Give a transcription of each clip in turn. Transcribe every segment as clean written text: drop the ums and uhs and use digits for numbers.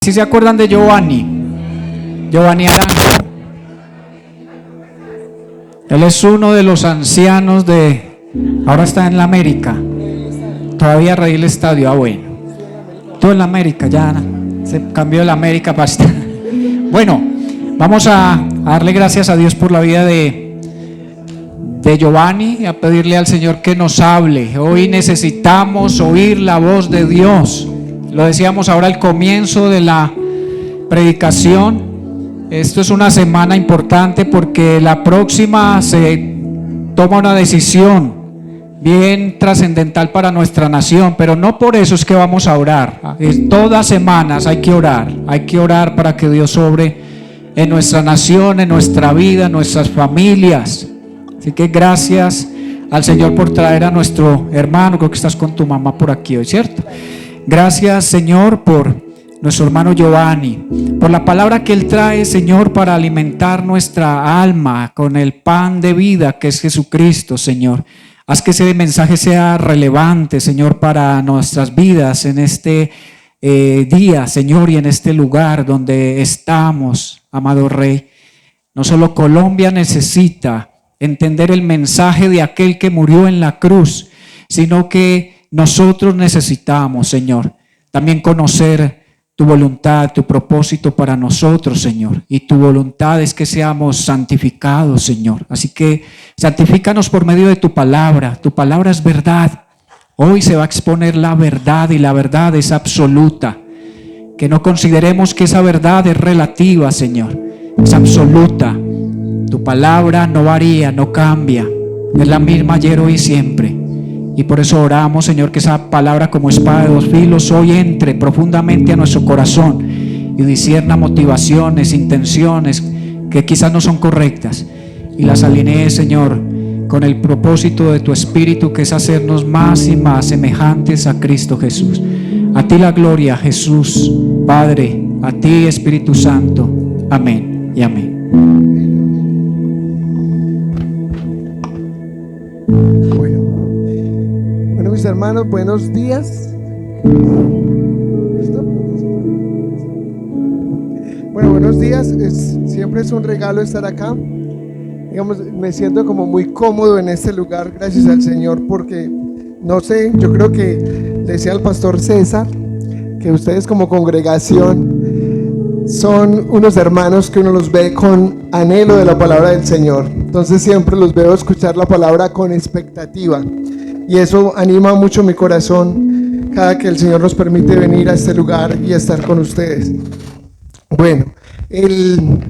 ¿Sí se acuerdan de Giovanni? Giovanni Arango. Él es uno de los ancianos ahora está en la América. Todavía Rey el Estadio, bueno. Todo en la América, ya se cambió de la América para estar. Bueno, vamos a darle gracias a Dios por la vida de Giovanni y a pedirle al Señor que nos hable. Hoy necesitamos oír la voz de Dios. Lo decíamos ahora al comienzo de la predicación. Esto es una semana importante porque la próxima se toma una decisión bien trascendental para nuestra nación, pero no por eso es que vamos a orar. Todas semanas hay que orar para que Dios obre en nuestra nación, en nuestra vida, en nuestras familias. Así que gracias al Señor por traer a nuestro hermano. Creo que estás con tu mamá por aquí hoy, ¿cierto? Gracias, Señor, por nuestro hermano Giovanni, por la palabra que él trae, Señor, para alimentar nuestra alma con el pan de vida que es Jesucristo, Señor. Haz que ese mensaje sea relevante, Señor, para nuestras vidas en este día, Señor, y en este lugar donde estamos, amado Rey. No solo Colombia necesita entender el mensaje de aquel que murió en la cruz, sino que nosotros necesitamos, Señor, también conocer tu voluntad, tu propósito para nosotros, Señor. Y tu voluntad es que seamos santificados, Señor. Así que santifícanos por medio de tu palabra. Tu palabra es verdad. Hoy se va a exponer la verdad y la verdad es absoluta. Que no consideremos que esa verdad es relativa, Señor. Es absoluta. Tu palabra no varía, no cambia. Es la misma ayer, hoy y siempre. Y por eso oramos, Señor, que esa palabra como espada de dos filos hoy entre profundamente a nuestro corazón y discierna motivaciones, intenciones que quizás no son correctas y las alinee, Señor, con el propósito de tu Espíritu, que es hacernos más y más semejantes a Cristo Jesús. A ti la gloria, Jesús, Padre, a ti, Espíritu Santo. Amén y amén. Mis hermanos, buenos días. ¿Listo? Bueno, buenos días. Siempre es un regalo estar acá. Digamos, me siento como muy cómodo en este lugar, gracias al Señor, porque no sé, yo creo que le decía al pastor César que ustedes como congregación son unos hermanos que uno los ve con anhelo de la palabra del Señor. Entonces siempre los veo escuchar la palabra con expectativa. Y eso anima mucho mi corazón cada que el Señor nos permite venir a este lugar y estar con ustedes. Bueno, el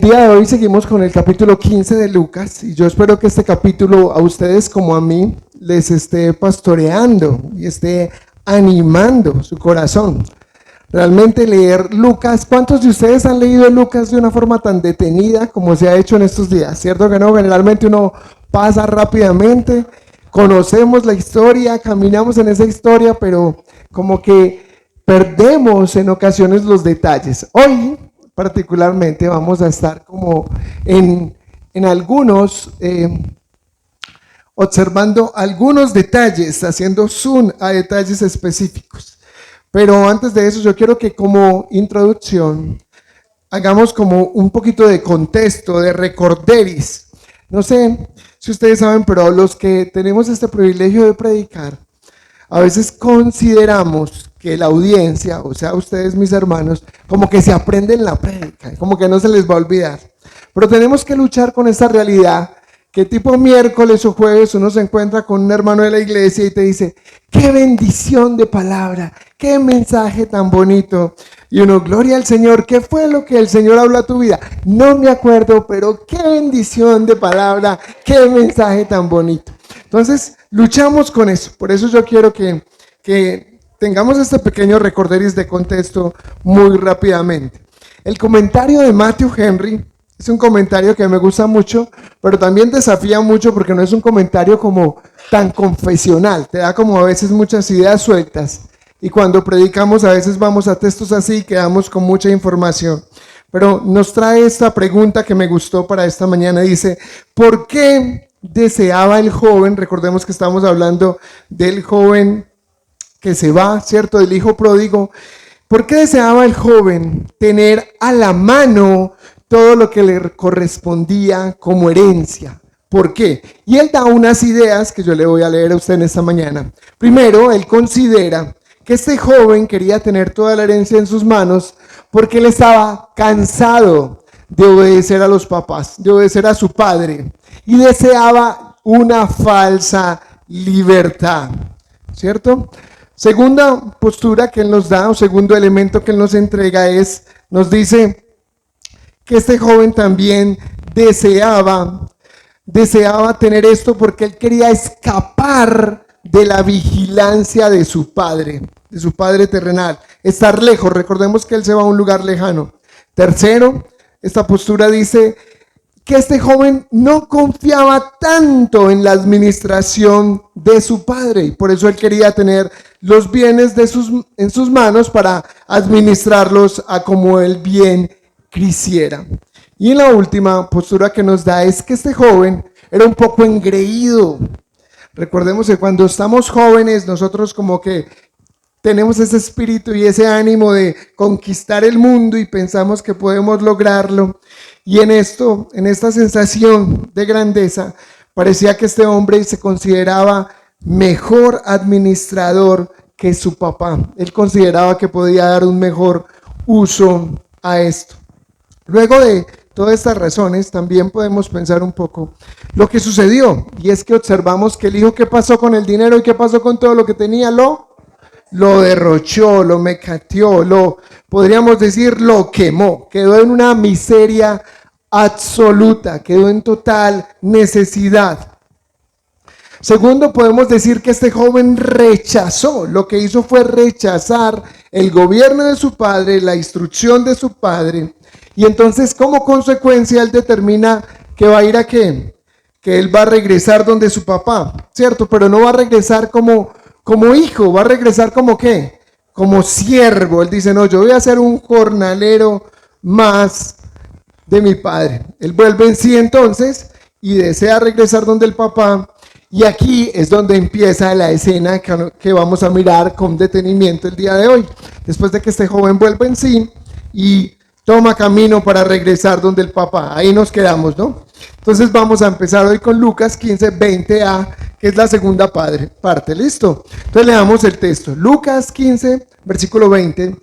día de hoy seguimos con el capítulo 15 de Lucas y yo espero que este capítulo a ustedes como a mí les esté pastoreando y esté animando su corazón. Realmente leer Lucas, ¿cuántos de ustedes han leído Lucas de una forma tan detenida como se ha hecho en estos días? ¿Cierto que no? Generalmente uno pasa rápidamente, conocemos la historia, caminamos en esa historia, pero como que perdemos en ocasiones los detalles. Hoy particularmente vamos a estar como en algunos, observando algunos detalles, haciendo zoom a detalles específicos. Pero antes de eso yo quiero que como introducción hagamos como un poquito de contexto, de recorderis. No sé si ustedes saben, pero los que tenemos este privilegio de predicar, a veces consideramos que la audiencia, o sea, ustedes mis hermanos, como que se aprenden la prédica, como que no se les va a olvidar. Pero tenemos que luchar con esta realidad, que tipo miércoles o jueves uno se encuentra con un hermano de la iglesia y te dice, qué bendición de palabra, qué mensaje tan bonito. Y uno, gloria al Señor, ¿qué fue lo que el Señor habló a tu vida? No me acuerdo, pero qué bendición de palabra, qué mensaje tan bonito. Entonces, luchamos con eso. Por eso yo quiero que tengamos este pequeño recorderis de contexto muy rápidamente. El comentario de Matthew Henry es un comentario que me gusta mucho, pero también desafía mucho porque no es un comentario como tan confesional, te da como a veces muchas ideas sueltas y cuando predicamos a veces vamos a textos así y quedamos con mucha información. Pero nos trae esta pregunta que me gustó para esta mañana, dice, ¿por qué deseaba el joven? Recordemos que estamos hablando del joven que se va, ¿cierto? Del hijo pródigo. ¿Por qué deseaba el joven tener a la mano todo lo que le correspondía como herencia? ¿Por qué? Y él da unas ideas que yo le voy a leer a usted en esta mañana. Primero, él considera que este joven quería tener toda la herencia en sus manos porque él estaba cansado de obedecer a los papás, de obedecer a su padre, y deseaba una falsa libertad, ¿cierto? Segunda postura que él nos da, o segundo elemento que él nos entrega nos dice que este joven también deseaba tener esto porque él quería escapar de la vigilancia de su padre terrenal, estar lejos. Recordemos que él se va a un lugar lejano. Tercero, esta postura dice que este joven no confiaba tanto en la administración de su padre y por eso él quería tener los bienes en sus manos para administrarlos a como él bien quisiera. Y la última postura que nos da es que este joven era un poco engreído. Recordemos que cuando estamos jóvenes nosotros como que tenemos ese espíritu y ese ánimo de conquistar el mundo y pensamos que podemos lograrlo. Y en esta sensación de grandeza, parecía que este hombre se consideraba mejor administrador que su papá. Él consideraba que podía dar un mejor uso a esto. Luego de todas estas razones, también podemos pensar un poco lo que sucedió. Y es que observamos que el hijo, ¿qué pasó con el dinero y qué pasó con todo lo que tenía? Lo derrochó, lo mecateó, podríamos decir, lo quemó. Quedó en una miseria absoluta, quedó en total necesidad. Segundo, podemos decir que este joven rechazó, lo que hizo fue rechazar el gobierno de su padre, la instrucción de su padre, y entonces como consecuencia él determina que va a ir a qué, que él va a regresar donde su papá, ¿cierto? Pero no va a regresar como hijo, va a regresar como ¿qué? Como siervo. Él dice, no, yo voy a ser un jornalero más de mi padre. Él vuelve en sí entonces y desea regresar donde el papá. Y aquí es donde empieza la escena que vamos a mirar con detenimiento el día de hoy. Después de que este joven vuelve en sí y toma camino para regresar donde el papá. Ahí nos quedamos, ¿no? Entonces vamos a empezar hoy con Lucas 15, 20a, que es la segunda parte. ¿Listo? Entonces leamos el texto. Lucas 15, versículo 20,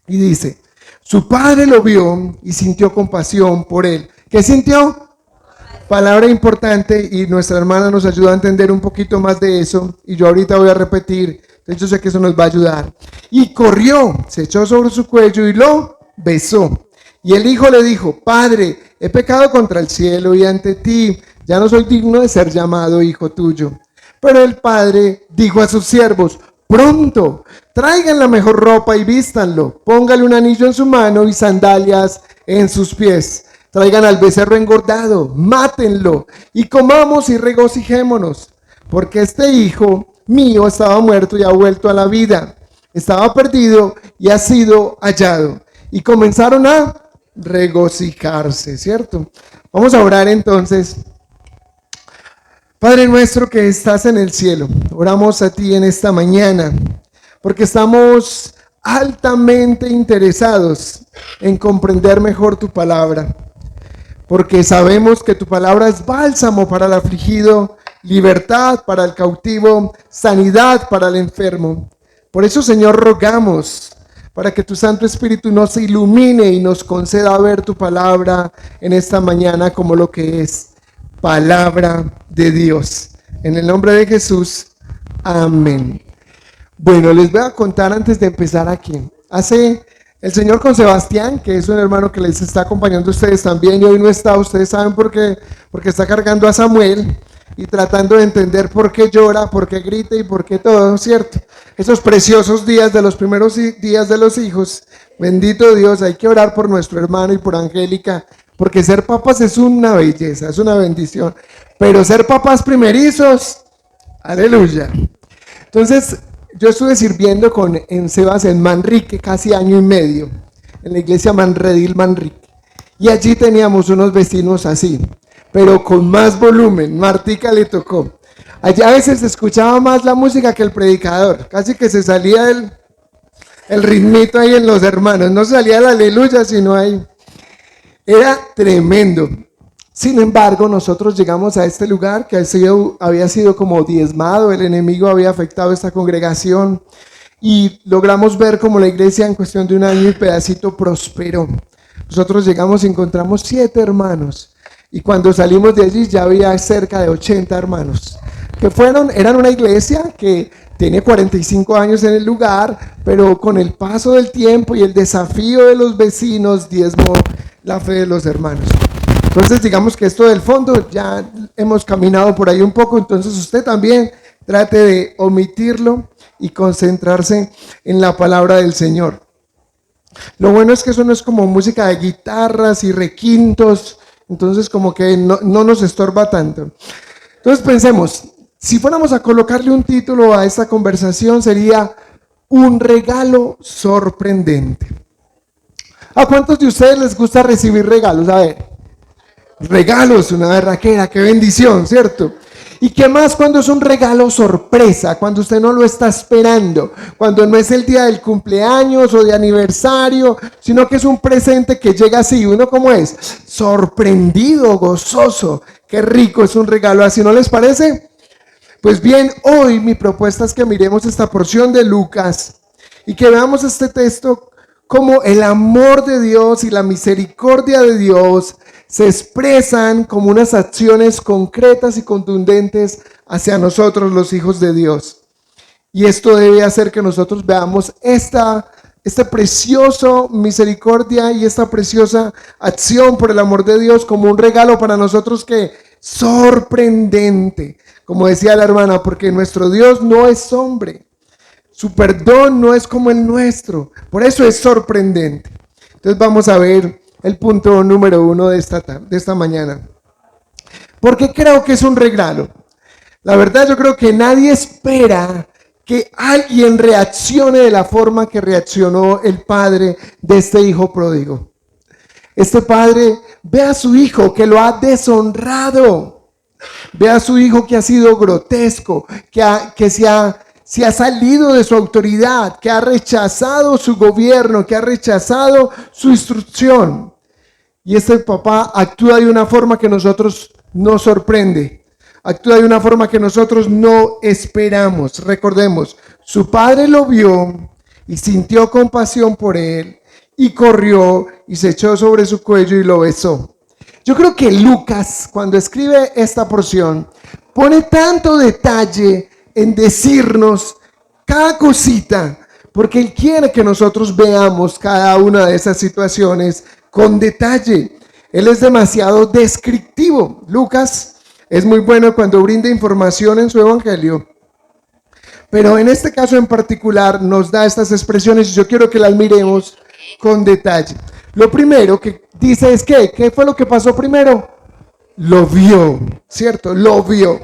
y dice, su padre lo vio y sintió compasión por él. ¿Qué sintió? Palabra importante, y nuestra hermana nos ayuda a entender un poquito más de eso, y yo ahorita voy a repetir, entonces yo sé que eso nos va a ayudar. Y corrió, se echó sobre su cuello y lo besó. Y el hijo le dijo, padre, he pecado contra el cielo y ante ti, ya no soy digno de ser llamado hijo tuyo. Pero el padre dijo a sus siervos, pronto, traigan la mejor ropa y vístanlo, póngale un anillo en su mano y sandalias en sus pies. Traigan al becerro engordado, mátenlo y comamos y regocijémonos, porque este hijo mío estaba muerto y ha vuelto a la vida, estaba perdido y ha sido hallado. Y comenzaron a regocijarse, ¿cierto? Vamos a orar entonces. Padre nuestro que estás en el cielo, oramos a ti en esta mañana, porque estamos altamente interesados en comprender mejor tu palabra. Porque sabemos que tu palabra es bálsamo para el afligido, libertad para el cautivo, sanidad para el enfermo. Por eso, Señor, rogamos para que tu Santo Espíritu nos ilumine y nos conceda ver tu palabra en esta mañana como lo que es palabra de Dios. En el nombre de Jesús, amén. Bueno, les voy a contar antes de empezar aquí. El Señor con Sebastián, que es un hermano que les está acompañando a ustedes también, y hoy no está, ustedes saben por qué, porque está cargando a Samuel y tratando de entender por qué llora, por qué grita y por qué todo, ¿cierto? Esos preciosos días de los primeros días de los hijos, bendito Dios, hay que orar por nuestro hermano y por Angélica, porque ser papás es una belleza, es una bendición, pero ser papás primerizos, aleluya. Entonces, yo estuve sirviendo en Sebas en Manrique casi año y medio, en la iglesia Manredil Manrique. Y allí teníamos unos vecinos así, pero con más volumen. Martica le tocó. Allá a veces se escuchaba más la música que el predicador, casi que se salía el ritmito ahí en los hermanos, no salía la aleluya, sino ahí. Era tremendo. Sin embargo, nosotros llegamos a este lugar que había sido como diezmado, el enemigo había afectado a esta congregación y logramos ver como la iglesia en cuestión de un año y pedacito prosperó. Nosotros llegamos y encontramos 7 hermanos y cuando salimos de allí ya había cerca de 80 hermanos que eran una iglesia que tiene 45 años en el lugar, pero con el paso del tiempo y el desafío de los vecinos diezmó la fe de los hermanos. Entonces digamos que esto del fondo ya hemos caminado por ahí un poco, entonces usted también trate de omitirlo y concentrarse en la palabra del Señor. Lo bueno es que eso no es como música de guitarras y requintos, entonces como que no nos estorba tanto. Entonces pensemos, si fuéramos a colocarle un título a esta conversación sería un regalo sorprendente. ¿A cuántos de ustedes les gusta recibir regalos? A ver, regalos, una berraquera, qué bendición, ¿cierto? ¿Y qué más cuando es un regalo sorpresa? Cuando usted no lo está esperando, cuando no es el día del cumpleaños o de aniversario, sino que es un presente que llega así. ¿Uno cómo es? Sorprendido, gozoso. Qué rico es un regalo así, ¿no les parece? Pues bien, hoy mi propuesta es que miremos esta porción de Lucas y que veamos este texto como el amor de Dios y la misericordia de Dios se expresan como unas acciones concretas y contundentes hacia nosotros, los hijos de Dios. Y esto debe hacer que nosotros veamos esta preciosa misericordia y esta preciosa acción por el amor de Dios como un regalo para nosotros que sorprendente. Como decía la hermana, porque nuestro Dios no es hombre. Su perdón no es como el nuestro. Por eso es sorprendente. Entonces vamos a ver el punto número 1 de esta mañana. ¿Por qué creo que es un regalo? La verdad yo creo que nadie espera que alguien reaccione de la forma que reaccionó el padre de este hijo pródigo. Este padre ve a su hijo que lo ha deshonrado. Ve a su hijo que ha sido grotesco, que se ha salido de su autoridad, que ha rechazado su gobierno, que ha rechazado su instrucción. Y este papá actúa de una forma que nosotros nos sorprende. Actúa de una forma que nosotros no esperamos. Recordemos, su padre lo vio y sintió compasión por él y corrió y se echó sobre su cuello y lo besó. Yo creo que Lucas, cuando escribe esta porción, pone tanto detalle en decirnos cada cosita, porque él quiere que nosotros veamos cada una de esas situaciones con detalle. Él es demasiado descriptivo. Lucas es muy bueno cuando brinda información en su evangelio, pero en este caso en particular nos da estas expresiones y yo quiero que las miremos con detalle. Lo primero que dice es que, ¿qué fue lo que pasó primero? Lo vio, ¿cierto? Lo vio.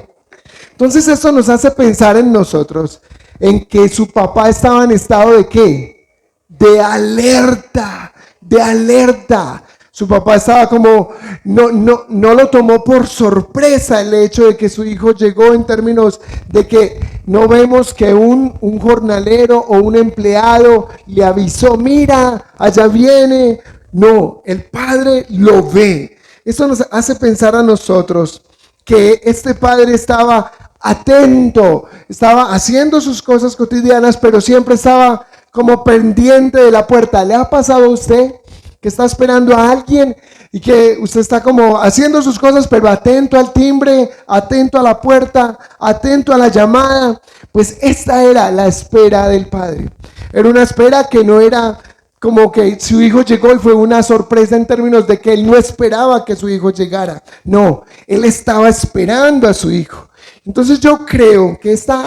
Entonces esto nos hace pensar en nosotros, en que su papá estaba en estado de ¿qué? De alerta, de alerta. Su papá estaba como, no lo tomó por sorpresa el hecho de que su hijo llegó, en términos de que no vemos que un jornalero o un empleado le avisó, mira, allá viene. No, el padre lo ve. Eso nos hace pensar a nosotros que este padre estaba atento, estaba haciendo sus cosas cotidianas, pero siempre estaba como pendiente de la puerta. ¿Le ha pasado a usted que está esperando a alguien y que usted está como haciendo sus cosas, pero atento al timbre, atento a la puerta, atento a la llamada? Pues esta era la espera del padre. Era una espera que no era como que su hijo llegó y fue una sorpresa en términos de que él no esperaba que su hijo llegara. No, él estaba esperando a su hijo. Entonces yo creo que esta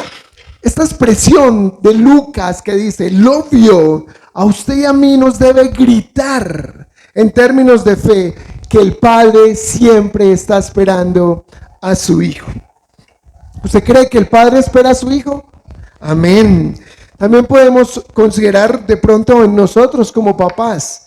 expresión de Lucas que dice, lo vio, a usted y a mí nos debe gritar en términos de fe que el padre siempre está esperando a su hijo. ¿Usted cree que el padre espera a su hijo? Amén. También podemos considerar de pronto en nosotros como papás.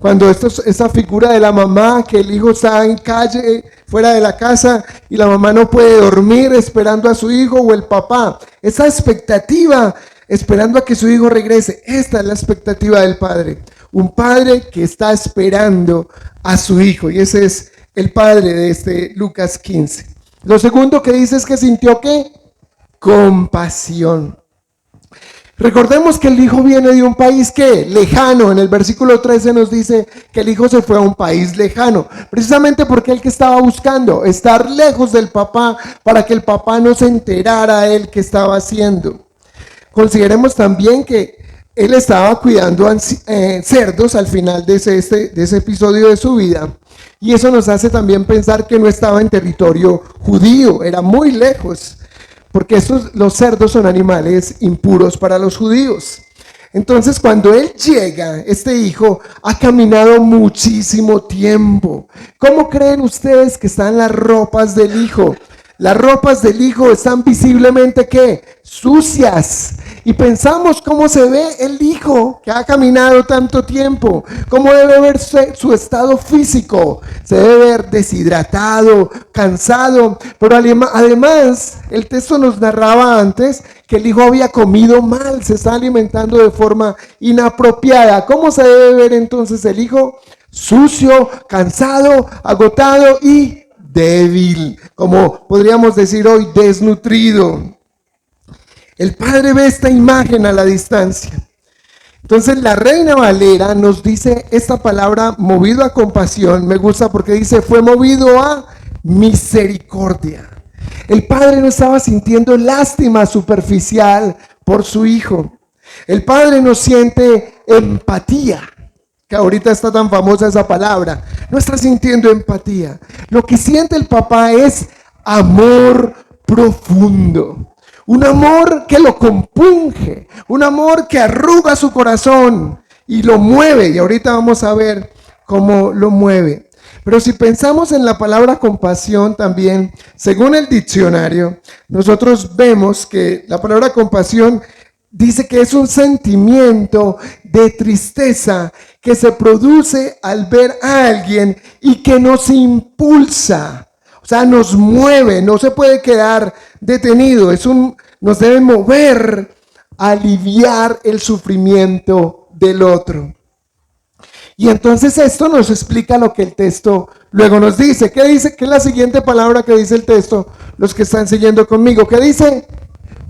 Cuando esa figura de la mamá, que el hijo está en calle, fuera de la casa, y la mamá no puede dormir esperando a su hijo, o el papá, esa expectativa esperando a que su hijo regrese. Esta es la expectativa del padre. Un padre que está esperando a su hijo, y ese es el padre de este Lucas 15. Lo segundo que dice es que sintió ¿qué? Compasión. Recordemos que el hijo viene de un país ¿qué? Lejano. En el versículo 13 nos dice que el hijo se fue a un país lejano, precisamente porque él que estaba buscando estar lejos del papá, para que el papá no se enterara a él que estaba haciendo. Consideremos también que él estaba cuidando cerdos al final de ese episodio de su vida, y eso nos hace también pensar que no estaba en territorio judío, era muy lejos, porque los cerdos son animales impuros para los judíos. Entonces, cuando él llega, este hijo ha caminado muchísimo tiempo. ¿Cómo creen ustedes que están las ropas del hijo? Las ropas del hijo están visiblemente ¿qué? Sucias. Y pensamos cómo se ve el hijo que ha caminado tanto tiempo, cómo debe verse su estado físico. Se debe ver deshidratado, cansado, pero además el texto nos narraba antes que el hijo había comido mal, se está alimentando de forma inapropiada. ¿Cómo se debe ver entonces el hijo? Sucio, cansado, agotado y débil, como podríamos decir hoy, desnutrido. El padre ve esta imagen a la distancia. Entonces la Reina Valera nos dice esta palabra, movido a compasión. Me gusta porque dice, fue movido a misericordia. El padre no estaba sintiendo lástima superficial por su hijo. El padre no siente empatía, que ahorita está tan famosa esa palabra. No está sintiendo empatía. Lo que siente el papá es amor profundo. Un amor que lo compunge, un amor que arruga su corazón y lo mueve. Y ahorita vamos a ver cómo lo mueve. Pero si pensamos en la palabra compasión también, según el diccionario, nosotros vemos que la palabra compasión dice que es un sentimiento de tristeza que se produce al ver a alguien y que nos impulsa. O sea, nos mueve, no se puede quedar detenido, nos debe mover a aliviar el sufrimiento del otro. Y entonces esto nos explica lo que el texto luego nos dice. ¿Qué dice? ¿Qué es la siguiente palabra que dice el texto? Los que están siguiendo conmigo, ¿qué dice?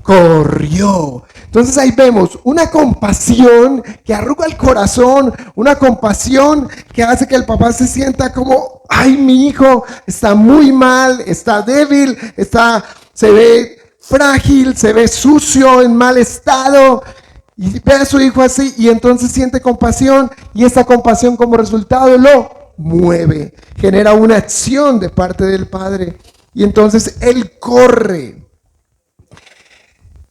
Corrió. Entonces ahí vemos una compasión que arruga el corazón, una compasión que hace que el papá se sienta como, ay, mi hijo está muy mal, está débil, se ve frágil, se ve sucio, en mal estado, y ve a su hijo así y entonces siente compasión, y esta compasión como resultado lo mueve, genera una acción de parte del padre, y entonces él corre.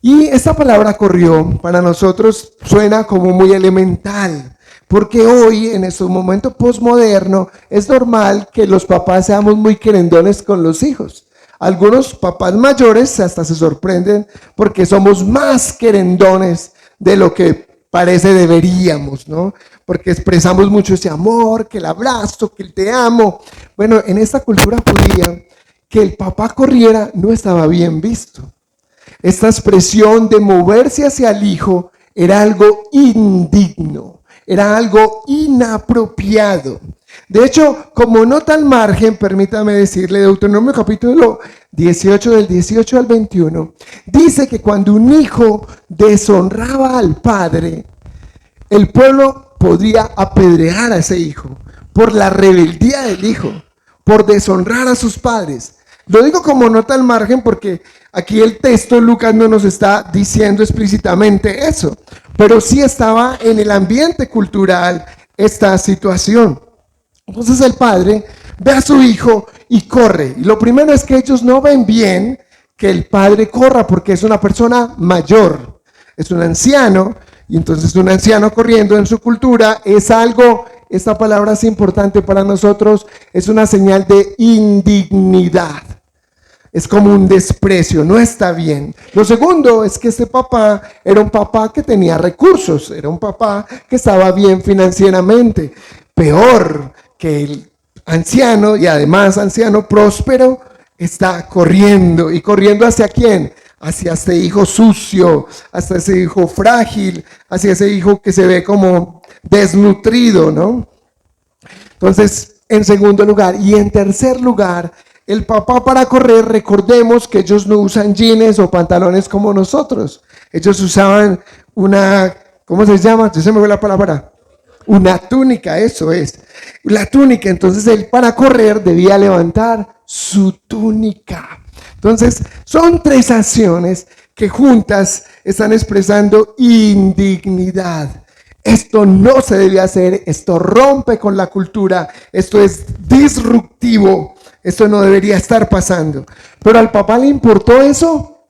Y esta palabra corrió para nosotros suena como muy elemental, porque hoy en este momento postmoderno es normal que los papás seamos muy querendones con los hijos. Algunos papás mayores hasta se sorprenden porque somos más querendones de lo que parece deberíamos, ¿no? Porque expresamos mucho ese amor, que el abrazo, que el te amo. Bueno, en esta cultura judía, que el papá corriera no estaba bien visto. Esta expresión de moverse hacia el hijo era algo indigno, era algo inapropiado. De hecho, como nota al margen, permítame decirle, Deuteronomio capítulo 18, del 18 al 21, dice que cuando un hijo deshonraba al padre, el pueblo podría apedrear a ese hijo por la rebeldía del hijo, por deshonrar a sus padres. Lo digo como nota al margen porque aquí el texto Lucas no nos está diciendo explícitamente eso, pero sí estaba en el ambiente cultural esta situación. Entonces el padre ve a su hijo y corre. Y lo primero es que ellos no ven bien que el padre corra porque es una persona mayor, es un anciano, y entonces un anciano corriendo en su cultura es algo, esta palabra es importante para nosotros, es una señal de indignidad. Es como un desprecio, no está bien. Lo segundo es que este papá era un papá que tenía recursos, era un papá que estaba bien financieramente. peor que el anciano, y además anciano próspero, está corriendo. ¿Y corriendo hacia quién? Hacia este hijo sucio, hacia ese hijo frágil, hacia ese hijo que se ve como desnutrido, ¿no? Entonces, en segundo lugar. Y en tercer lugar, el papá para correr, recordemos que ellos no usan jeans o pantalones como nosotros. Ellos usaban una, ¿cómo se llama? Ya se me fue la palabra. Una túnica, eso es. La túnica, entonces él para correr debía levantar su túnica. Entonces, son tres acciones que juntas están expresando indignidad. Esto no se debe hacer, esto rompe con la cultura, esto es disruptivo, esto no debería estar pasando. ¿Pero al papá le importó eso?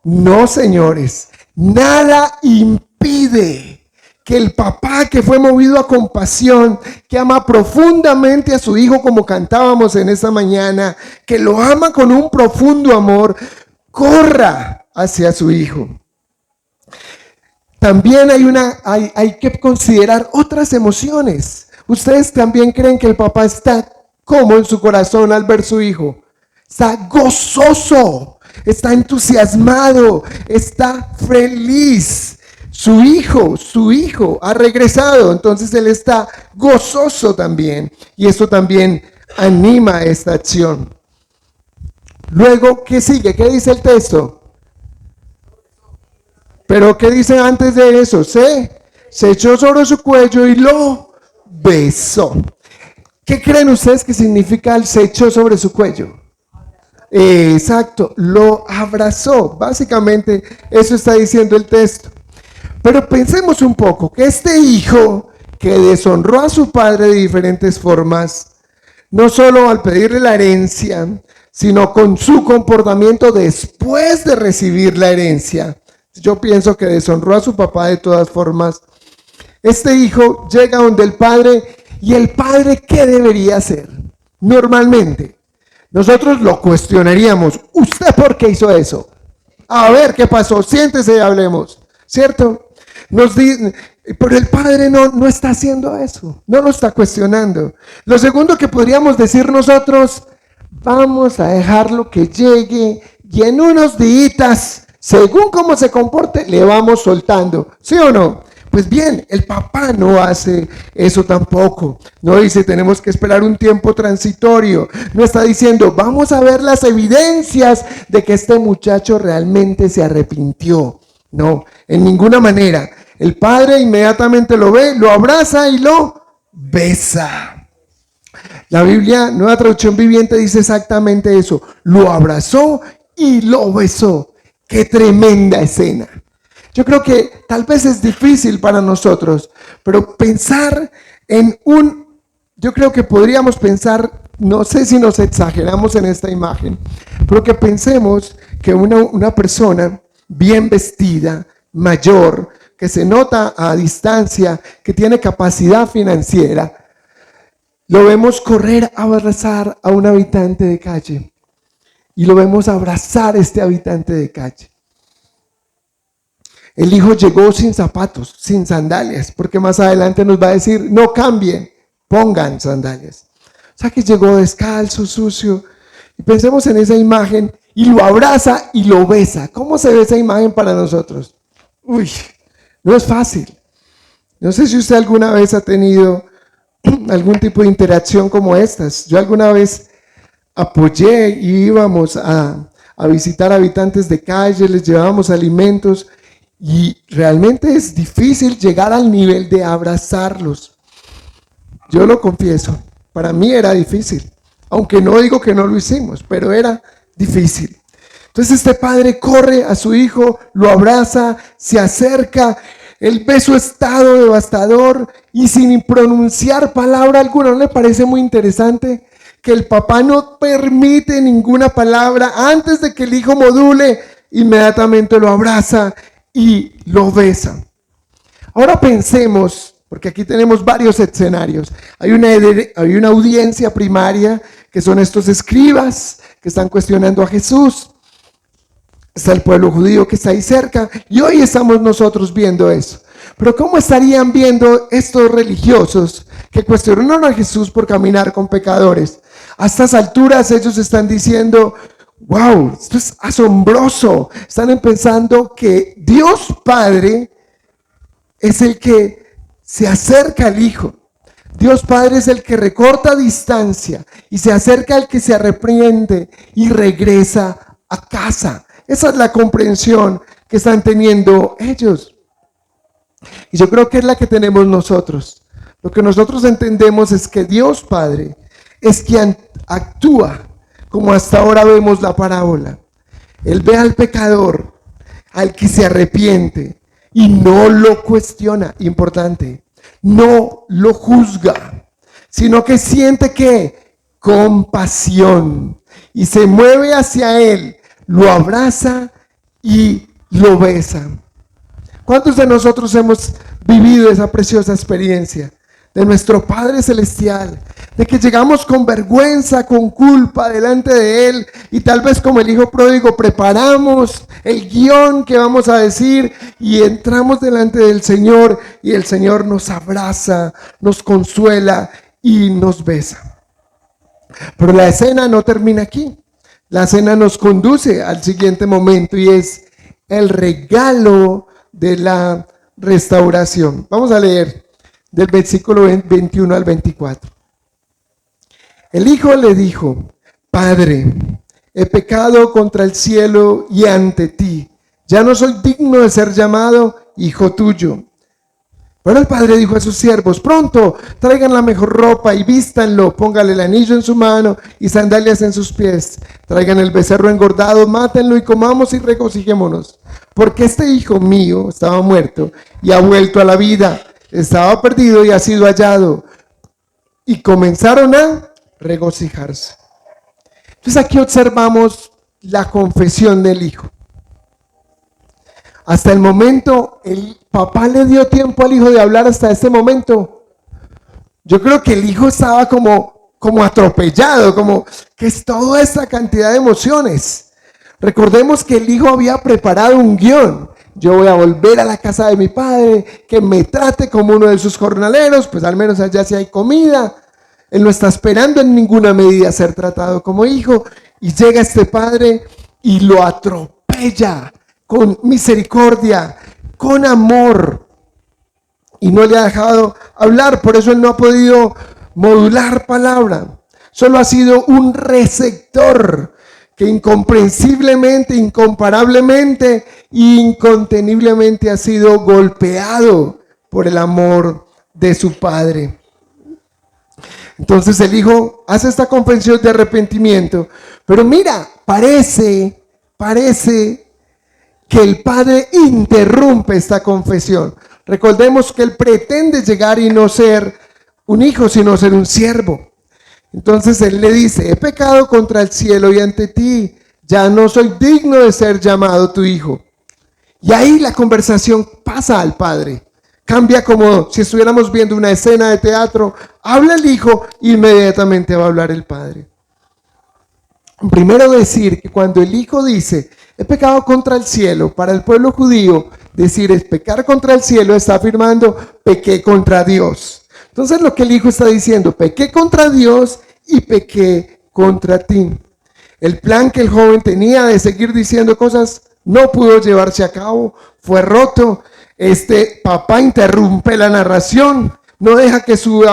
No, señores, nada impide que el papá, que fue movido a compasión, que ama profundamente a su hijo como cantábamos en esta mañana, que lo ama con un profundo amor, corra hacia su hijo. También hay que considerar otras emociones. ¿Ustedes también creen que el papá está como en su corazón al ver su hijo? Está gozoso, está entusiasmado, está feliz. Su hijo ha regresado, entonces él está gozoso también. Y eso también anima esta acción. Luego, ¿qué sigue? ¿Qué dice el texto? Pero ¿qué dice antes de eso? Se echó sobre su cuello y lo besó. ¿Qué creen ustedes que significa el se echó sobre su cuello? Exacto, lo abrazó. Básicamente eso está diciendo el texto. Pero pensemos un poco, que este hijo que deshonró a su padre de diferentes formas, no solo al pedirle la herencia, sino con su comportamiento después de recibir la herencia. Yo pienso que deshonró a su papá de todas formas. Este hijo llega donde el padre, y el padre, ¿qué debería hacer? Normalmente, nosotros lo cuestionaríamos. ¿Usted por qué hizo eso? A ver, ¿qué pasó? Siéntese y hablemos, ¿cierto? Pero el padre no está haciendo eso, no lo está cuestionando. Lo segundo que podríamos decir nosotros, vamos a dejarlo que llegue y en unos días, según cómo se comporte, le vamos soltando, ¿sí o no? Pues bien, el papá no hace eso tampoco. No dice, tenemos que esperar un tiempo transitorio. No está diciendo, vamos a ver las evidencias de que este muchacho realmente se arrepintió. No, en ninguna manera. El padre inmediatamente lo ve, lo abraza y lo besa. La Biblia, Nueva Traducción Viviente, dice exactamente eso. Lo abrazó y lo besó. ¡Qué tremenda escena! Yo creo que tal vez es difícil para nosotros, pero pensar yo creo que podríamos pensar, no sé si nos exageramos en esta imagen, pero que pensemos que una persona bien vestida, mayor, que se nota a distancia, que tiene capacidad financiera, lo vemos correr a abrazar a un habitante de calle y lo vemos abrazar a este habitante de calle. El hijo llegó sin zapatos, sin sandalias, porque más adelante nos va a decir, no cambien, pongan sandalias. O sea que llegó descalzo, sucio. Y pensemos en esa imagen y lo abraza y lo besa. ¿Cómo se ve esa imagen para nosotros? Uy, no es fácil. No sé si usted alguna vez ha tenido algún tipo de interacción como estas. Yo alguna vez apoyé y íbamos a visitar habitantes de calle, les llevábamos alimentos. Y realmente es difícil llegar al nivel de abrazarlos. Yo lo confieso, para mí era difícil, aunque no digo que no lo hicimos, pero era difícil. Entonces este padre corre a su hijo, lo abraza, se acerca, él ve su estado devastador y sin pronunciar palabra alguna. ¿No le parece muy interesante que el papá no permite ninguna palabra? Antes de que el hijo module, inmediatamente lo abraza y lo besa. Ahora pensemos, porque aquí tenemos varios escenarios. Hay una audiencia primaria, que son estos escribas que están cuestionando a Jesús. Está el pueblo judío que está ahí cerca, y hoy estamos nosotros viendo eso. Pero ¿cómo estarían viendo estos religiosos que cuestionaron a Jesús por caminar con pecadores? A estas alturas ellos están diciendo, wow, esto es asombroso. Están pensando que Dios Padre es el que se acerca al Hijo. Dios Padre es el que recorta distancia y se acerca al que se arrepiente y regresa a casa. Esa es la comprensión que están teniendo ellos. Y yo creo que es la que tenemos nosotros. Lo que nosotros entendemos es que Dios Padre es quien actúa, como hasta ahora vemos la parábola. Él ve al pecador, al que se arrepiente y no lo cuestiona. Importante, no lo juzga, sino que siente que compasión y se mueve hacia él, lo abraza y lo besa. ¿Cuántos de nosotros hemos vivido esa preciosa experiencia de nuestro Padre Celestial? De que llegamos con vergüenza, con culpa delante de Él y tal vez como el hijo pródigo preparamos el guión que vamos a decir y entramos delante del Señor y el Señor nos abraza, nos consuela y nos besa. Pero la escena no termina aquí. La escena nos conduce al siguiente momento y es el regalo de la restauración. Vamos a leer del versículo 21 al 24. El hijo le dijo: Padre, he pecado contra el cielo y ante ti. Ya no soy digno de ser llamado hijo tuyo. Pero el padre dijo a sus siervos: pronto, traigan la mejor ropa y vístanlo, póngale el anillo en su mano y sandalias en sus pies. Traigan el becerro engordado, mátenlo y comamos y regocijémonos. Porque este hijo mío estaba muerto y ha vuelto a la vida, estaba perdido y ha sido hallado. Y comenzaron a regocijarse. Entonces aquí observamos la confesión del hijo. Hasta el momento, el papá le dio tiempo al hijo de hablar hasta este momento. Yo creo que el hijo estaba como atropellado, como que es toda esta cantidad de emociones. Recordemos que el hijo había preparado un guión. Yo voy a volver a la casa de mi padre, que me trate como uno de sus jornaleros, pues al menos allá sí hay comida. Él no está esperando en ninguna medida ser tratado como hijo. Y llega este padre y lo atropella con misericordia, con amor, y no le ha dejado hablar. Por eso él no ha podido modular palabra, solo ha sido un receptor que incomprensiblemente, incomparablemente, inconteniblemente ha sido golpeado por el amor de su padre. Entonces el hijo hace esta confesión de arrepentimiento, pero mira, parece que el padre interrumpe esta confesión. Recordemos que él pretende llegar y no ser un hijo, sino ser un siervo. Entonces él le dice: he pecado contra el cielo y ante ti, ya no soy digno de ser llamado tu hijo. Y ahí la conversación pasa al padre. Cambia como si estuviéramos viendo una escena de teatro. Habla el hijo, inmediatamente va a hablar el padre. Primero decir que cuando el hijo dice: he pecado contra el cielo, para el pueblo judío, decir es pecar contra el cielo, está afirmando pequé contra Dios. Entonces lo que el hijo está diciendo: pequé contra Dios y pequé contra ti. El plan que el joven tenía de seguir diciendo cosas no pudo llevarse a cabo, fue roto. Este papá interrumpe la narración, no deja que su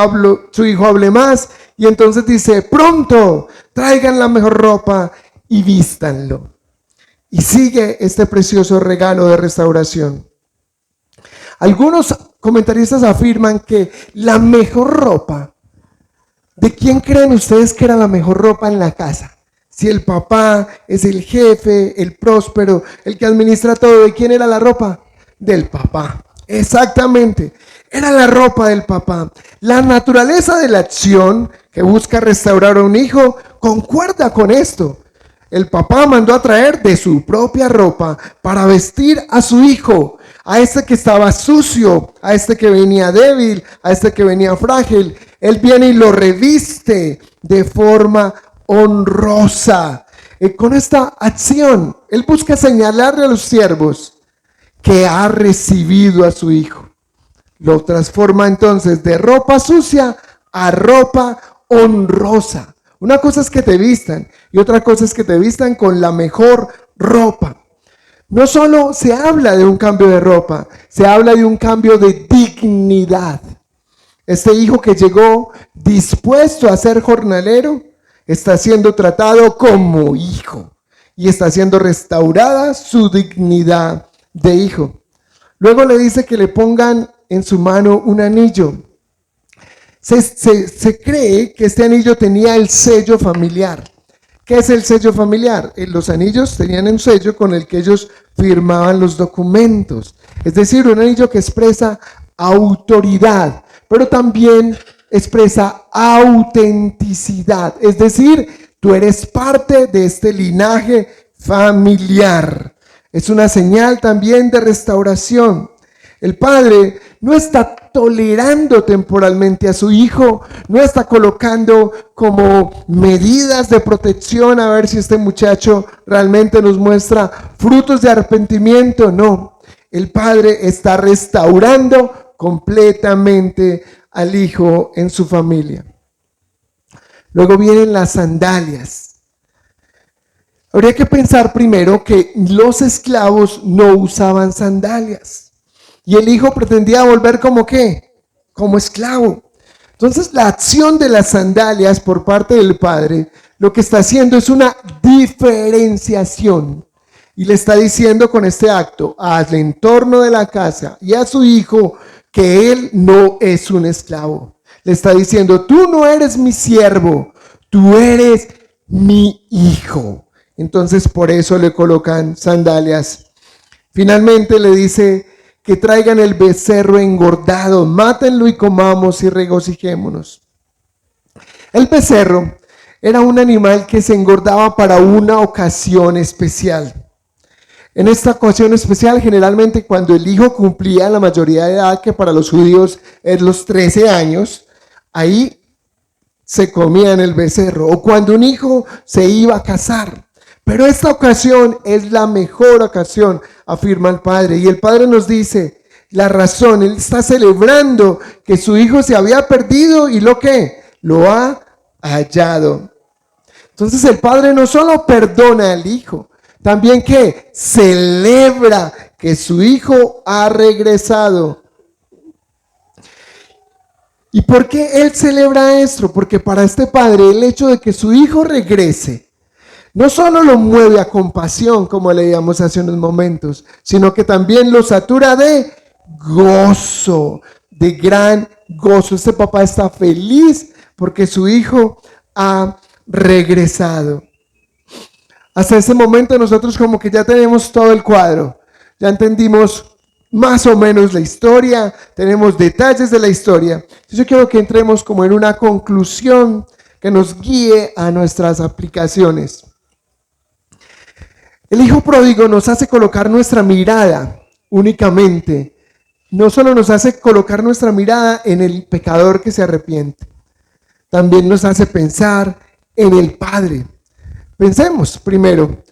hijo hable más, y entonces dice: pronto, traigan la mejor ropa y vístanlo. Y sigue este precioso regalo de restauración. Algunos comentaristas afirman que la mejor ropa, ¿de quién creen ustedes que era la mejor ropa en la casa? Si el papá es el jefe, el próspero, el que administra todo, ¿de quién era la ropa? Del papá. Exactamente, era la ropa del papá. La naturaleza de la acción que busca restaurar a un hijo concuerda con esto. El papá mandó a traer de su propia ropa para vestir a su hijo, a este que estaba sucio, a este que venía débil, a este que venía frágil. Él viene y lo reviste de forma honrosa. Con esta acción, él busca señalarle a los siervos que ha recibido a su hijo. lo transforma entonces de ropa sucia a ropa honrosa. Una cosa es que te vistan y otra cosa es que te vistan con la mejor ropa. No solo se habla de un cambio de ropa, se habla de un cambio de dignidad. Este hijo que llegó dispuesto a ser jornalero está siendo tratado como hijo y está siendo restaurada su dignidad de hijo. Luego le dice que le pongan en su mano un anillo. Se cree que este anillo tenía el sello familiar. ¿Qué es el sello familiar? Los anillos tenían un sello con el que ellos firmaban los documentos. Es decir, un anillo que expresa autoridad, pero también expresa autenticidad. Es decir, tú eres parte de este linaje familiar. Es una señal también de restauración. El padre no está tolerando temporalmente a su hijo, no está colocando como medidas de protección a ver si este muchacho realmente nos muestra frutos de arrepentimiento. No, el padre está restaurando completamente al hijo en su familia. Luego vienen las sandalias. Habría que pensar primero que los esclavos no usaban sandalias. Y el hijo pretendía volver como ¿qué? Como esclavo. Entonces la acción de las sandalias por parte del padre lo que está haciendo es una diferenciación. Y le está diciendo con este acto al entorno de la casa y a su hijo que él no es un esclavo. Le está diciendo, tú no eres mi siervo, tú eres mi hijo. Entonces por eso le colocan sandalias. Finalmente le dice que traigan el becerro engordado, mátenlo y comamos y regocijémonos. El becerro era un animal que se engordaba para una ocasión especial. En esta ocasión especial, generalmente cuando el hijo cumplía la mayoría de edad, que para los judíos es los 13 años, ahí se comían el becerro, o cuando un hijo se iba a casar. Pero esta ocasión es la mejor ocasión, afirma el padre. Y el padre nos dice la razón, él está celebrando que su hijo se había perdido y lo ha hallado. Entonces el padre no solo perdona al hijo, también que celebra que su hijo ha regresado. ¿Y por qué él celebra esto? Porque para este padre el hecho de que su hijo regrese no solo lo mueve a compasión, como leíamos hace unos momentos, sino que también lo satura de gozo, de gran gozo. Este papá está feliz porque su hijo ha regresado. Hasta ese momento nosotros como que ya tenemos todo el cuadro, ya entendimos más o menos la historia, tenemos detalles de la historia. Entonces yo quiero que entremos como en una conclusión que nos guíe a nuestras aplicaciones. El hijo pródigo nos hace colocar nuestra mirada únicamente, no solo nos hace colocar nuestra mirada en el pecador que se arrepiente, también nos hace pensar en el Padre. Pensemos primero,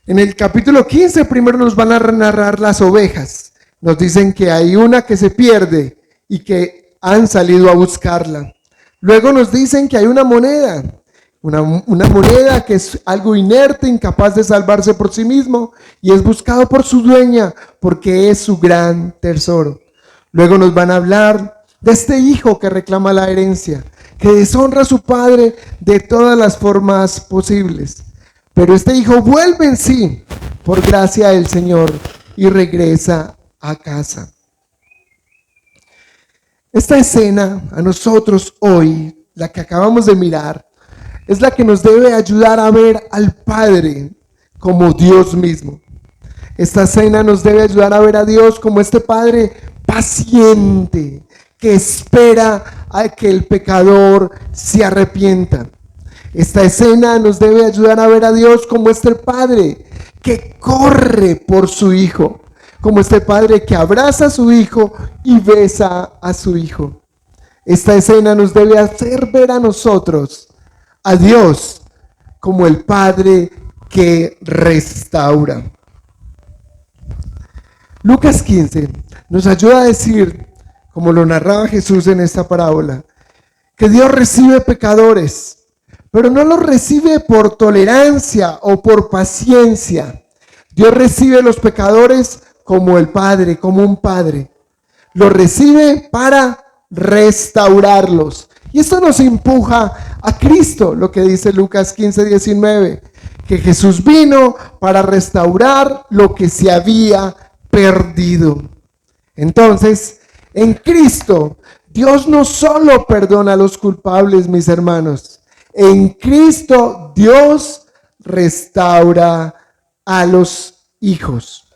en el capítulo 15 primero nos van a narrar las ovejas. Nos dicen que hay una que se pierde y que han salido a buscarla. Luego nos dicen que hay una moneda. Una moneda que es algo inerte, incapaz de salvarse por sí mismo y es buscado por su dueña porque es su gran tesoro. Luego nos van a hablar de este hijo que reclama la herencia, que deshonra a su padre de todas las formas posibles. Pero este hijo vuelve en sí por gracia del Señor y regresa a casa. Esta escena a nosotros hoy, la que acabamos de mirar, es la que nos debe ayudar a ver al Padre como Dios mismo. Esta escena nos debe ayudar a ver a Dios como este Padre paciente que espera a que el pecador se arrepienta. Esta escena nos debe ayudar a ver a Dios como este Padre que corre por su Hijo, como este Padre que abraza a su Hijo y besa a su Hijo. Esta escena nos debe hacer ver a nosotros a Dios como el Padre que restaura. Lucas 15 nos ayuda a decir como lo narraba Jesús en esta parábola, que Dios recibe pecadores, pero no los recibe por tolerancia o por paciencia. Dios recibe los pecadores como el Padre, como un Padre. Los recibe para restaurarlos. Y esto nos empuja a Cristo, lo que dice Lucas 15:19, que Jesús vino para restaurar lo que se había perdido. Entonces, en Cristo, Dios no solo perdona a los culpables, mis hermanos. En Cristo, Dios restaura a los hijos.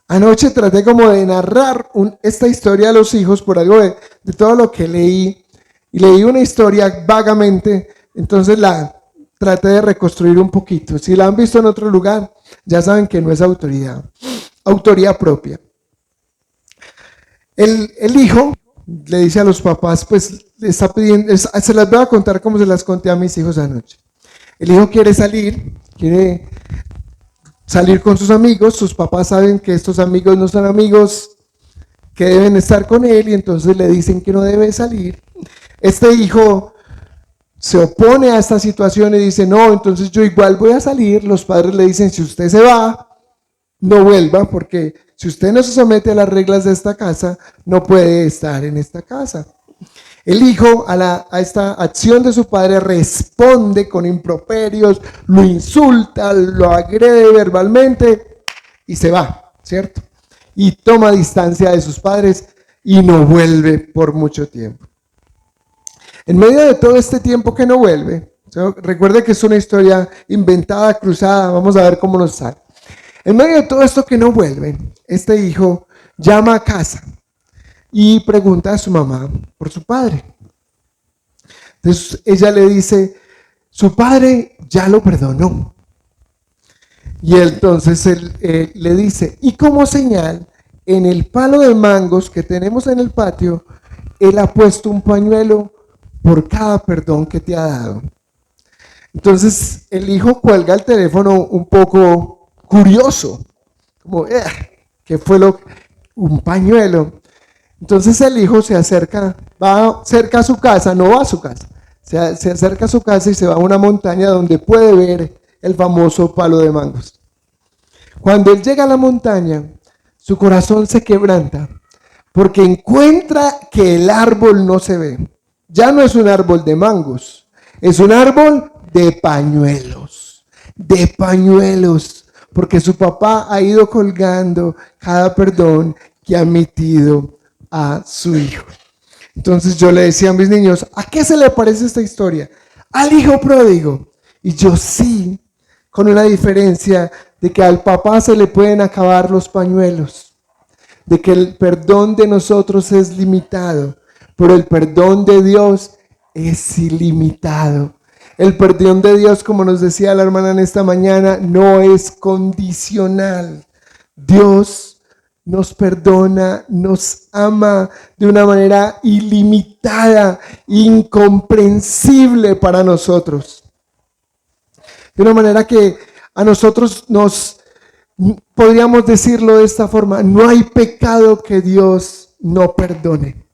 Anoche traté como de narrar esta historia a los hijos por algo de todo lo que leí. Y leí una historia vagamente, entonces la traté de reconstruir un poquito. Si la han visto en otro lugar, ya saben que no es autoría propia. El hijo le dice a los papás, pues le está pidiendo, se las voy a contar como se las conté a mis hijos anoche. El hijo quiere salir con sus amigos. Sus papás saben que estos amigos no son amigos que deben estar con él y entonces le dicen que no debe salir. Este hijo se opone a esta situación y dice, no, entonces yo igual voy a salir. Los padres le dicen, si usted se va, no vuelva, porque si usted no se somete a las reglas de esta casa, no puede estar en esta casa. El hijo a esta acción de su padre responde con improperios, lo insulta, lo agrede verbalmente y se va, ¿cierto? Y toma distancia de sus padres y no vuelve por mucho tiempo. En medio de todo este tiempo que no vuelve, recuerde que es una historia inventada, cruzada, vamos a ver cómo nos sale. En medio de todo esto que no vuelve, este hijo llama a casa y pregunta a su mamá por su padre. Entonces ella le dice, su padre ya lo perdonó. Y entonces él le dice, y como señal, en el palo de mangos que tenemos en el patio, él ha puesto un pañuelo por cada perdón que te ha dado. Entonces el hijo cuelga el teléfono un poco curioso, como, ¿qué fue un pañuelo? Entonces el hijo se acerca, va cerca a su casa, no va a su casa, se acerca a su casa y se va a una montaña donde puede ver el famoso palo de mangos. Cuando él llega a la montaña, su corazón se quebranta porque encuentra que el árbol no se ve. Ya no es un árbol de mangos, es un árbol de pañuelos, porque su papá ha ido colgando cada perdón que ha emitido a su hijo. Entonces yo le decía a mis niños, ¿a qué se le parece esta historia? Al hijo pródigo. Y yo sí, con una diferencia de que al papá se le pueden acabar los pañuelos, de que el perdón de nosotros es limitado, pero el perdón de Dios es ilimitado. El perdón de Dios, como nos decía la hermana en esta mañana, no es condicional. Dios nos perdona, nos ama de una manera ilimitada, incomprensible para nosotros. De una manera que a nosotros podríamos decirlo de esta forma, no hay pecado que Dios no perdone.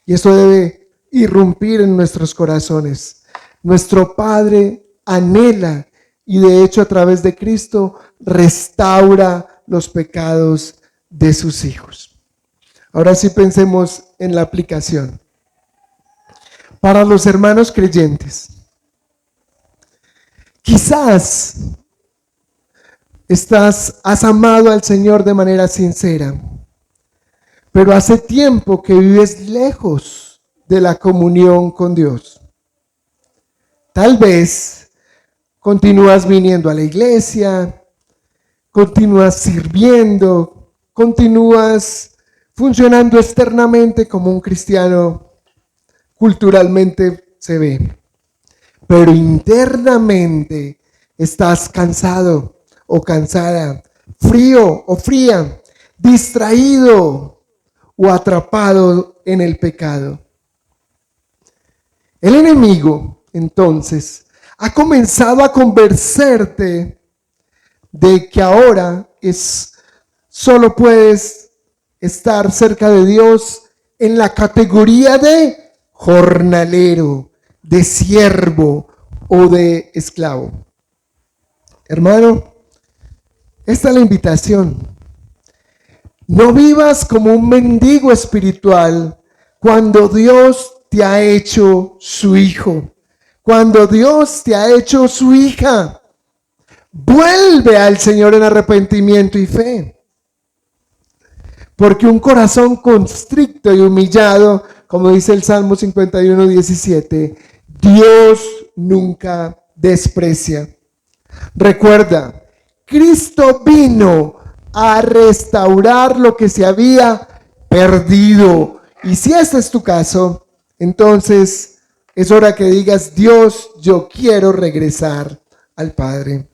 Y eso debe irrumpir en nuestros corazones. Nuestro Padre anhela y de hecho a través de Cristo restaura los pecados de sus hijos. Ahora sí pensemos en la aplicación. Para los hermanos creyentes, quizás has amado al Señor de manera sincera, pero hace tiempo que vives lejos de la comunión con Dios. Tal vez continúas viniendo a la iglesia, continúas sirviendo, continúas funcionando externamente como un cristiano culturalmente se ve, pero internamente estás cansado o cansada, frío o fría, distraído o atrapado en el pecado. El enemigo, entonces, ha comenzado a convencerte de que ahora solo puedes estar cerca de Dios en la categoría de jornalero, de siervo o de esclavo. Hermano, esta es la invitación. No vivas como un mendigo espiritual cuando Dios te ha hecho su hijo, cuando Dios te ha hecho su hija. Vuelve al Señor en arrepentimiento y fe. Porque un corazón constricto y humillado, como dice el Salmo 51:17, Dios nunca desprecia. Recuerda, Cristo vino a restaurar lo que se había perdido. Y si este es tu caso, entonces es hora que digas: Dios, yo quiero regresar al Padre.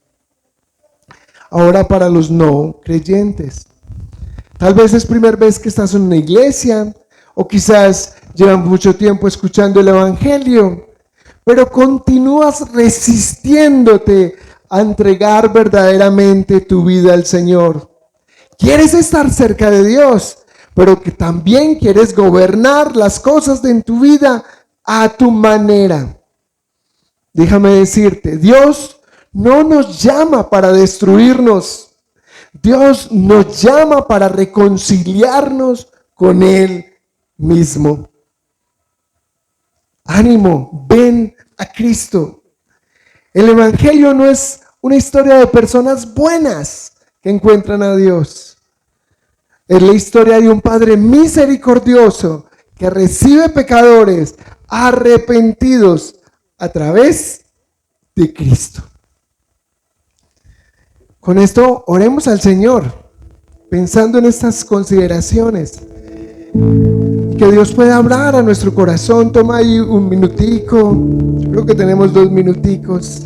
Ahora, para los no creyentes, tal vez es primera vez que estás en una iglesia, o quizás llevan mucho tiempo escuchando el Evangelio, pero continúas resistiéndote a entregar verdaderamente tu vida al Señor. Quieres estar cerca de Dios, pero que también quieres gobernar las cosas en tu vida a tu manera. Déjame decirte, Dios no nos llama para destruirnos. Dios nos llama para reconciliarnos con Él mismo. Ánimo, ven a Cristo. El Evangelio no es una historia de personas buenas que encuentran a Dios. Es la historia de un Padre misericordioso que recibe pecadores arrepentidos a través de Cristo. Con esto oremos al Señor, pensando en estas consideraciones. Que Dios pueda hablar a nuestro corazón. Toma ahí un minutico, yo creo que tenemos 2 minuticos,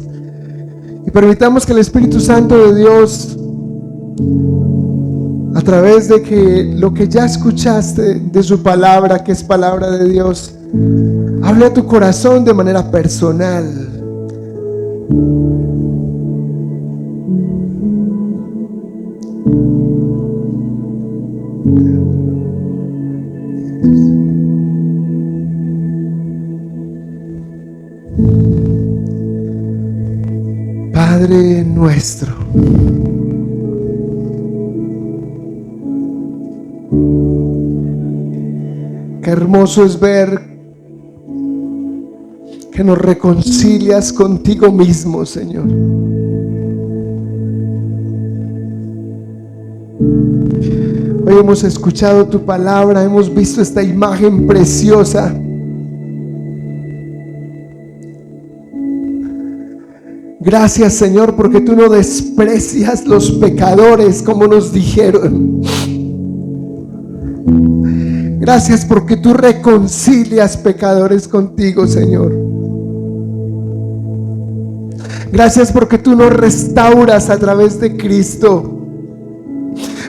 y permitamos que el Espíritu Santo de Dios, a través de que lo que ya escuchaste de su palabra, que es palabra de Dios, hable a tu corazón de manera personal. Padre nuestro, qué hermoso es ver que nos reconcilias contigo mismo, Señor. Hoy hemos escuchado tu palabra, hemos visto esta imagen preciosa. Gracias, Señor, porque tú no desprecias los pecadores como nos dijeron. Gracias porque tú reconcilias pecadores contigo, Señor. Gracias porque tú nos restauras a través de Cristo.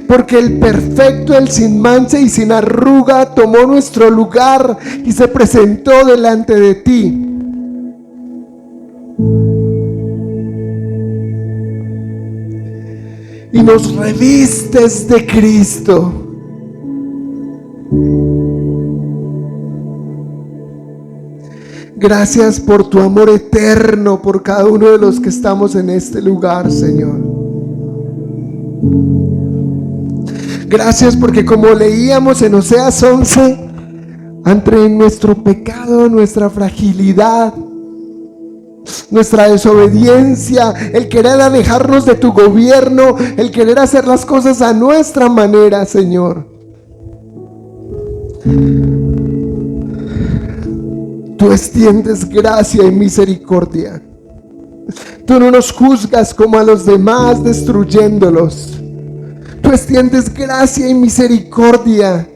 Porque el perfecto, el sin mancha y sin arruga, tomó nuestro lugar y se presentó delante de ti. Y nos revistes de Cristo. Gracias por tu amor eterno por cada uno de los que estamos en este lugar, Señor. Gracias porque, como leíamos en Oseas 11, ante nuestro pecado, nuestra fragilidad, nuestra desobediencia, el querer alejarnos de tu gobierno, el querer hacer las cosas a nuestra manera, Señor, tú extiendes gracia y misericordia. Tú no nos juzgas como a los demás, destruyéndolos. Tú extiendes gracia y misericordia.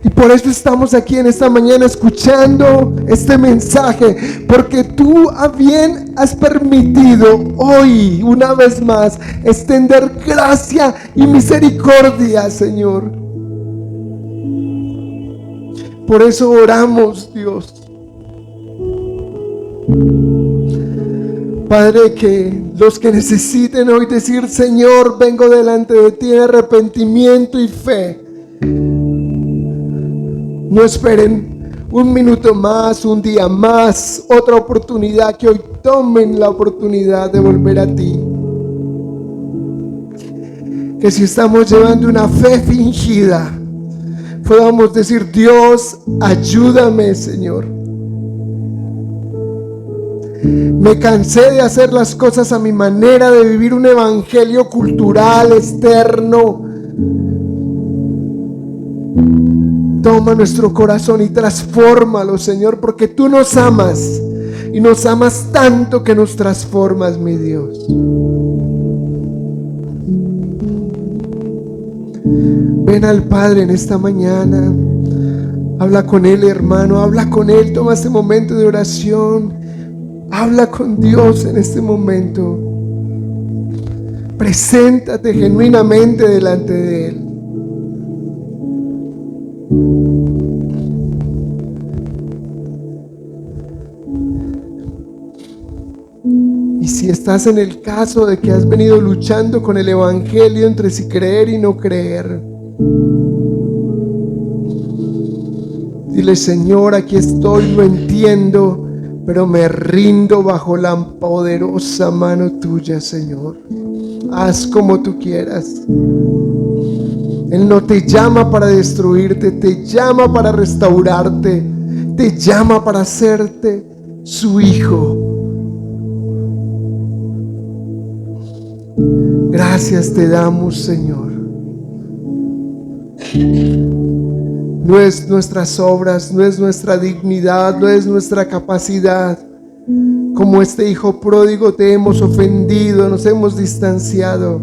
Y por eso estamos aquí en esta mañana escuchando este mensaje, porque tú a bien has permitido hoy, una vez más, extender gracia y misericordia, Señor. Por eso oramos, Dios. Padre, que los que necesiten hoy decir: Señor, vengo delante de ti en arrepentimiento y fe, No esperen un minuto más, un día más, otra oportunidad, que hoy tomen la oportunidad de volver a ti. Que si estamos llevando una fe fingida, podamos decir: Dios, ayúdame, Señor. Me cansé de hacer las cosas a mi manera, de vivir un evangelio cultural, externo. Toma nuestro corazón y transfórmalo, Señor, porque tú nos amas y nos amas tanto que nos transformas, mi Dios. Ven al Padre en esta mañana. Habla con Él, hermano, habla con Él. Toma este momento de oración. Habla con Dios en este momento. Preséntate genuinamente delante de Él. Y si estás en el caso de que has venido luchando con el evangelio entre si creer y no creer, dile: Señor, aquí estoy, no entiendo, pero me rindo bajo la poderosa mano tuya, Señor. Haz como tú quieras. Él no te llama para destruirte, te llama para restaurarte, te llama para hacerte su hijo. Gracias te damos, Señor. No es nuestras obras, no es nuestra dignidad, no es nuestra capacidad. Como este hijo pródigo te hemos ofendido, nos hemos distanciado.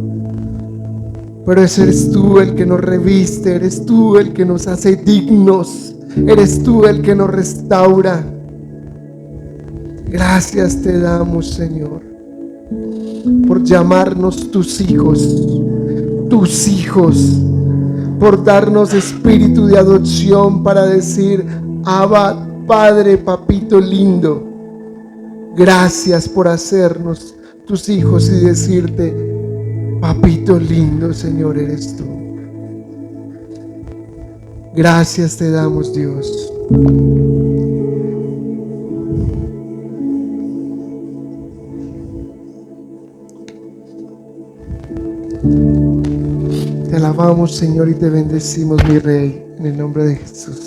Pero eres tú el que nos reviste, eres tú el que nos hace dignos, eres tú el que nos restaura. Gracias te damos, Señor, por llamarnos tus hijos, por darnos espíritu de adopción para decir: Abba, Padre, papito lindo. Gracias por hacernos tus hijos y decirte: papito lindo, Señor, eres tú. Gracias te damos, Dios. Te alabamos, Señor, y te bendecimos, mi Rey, en el nombre de Jesús.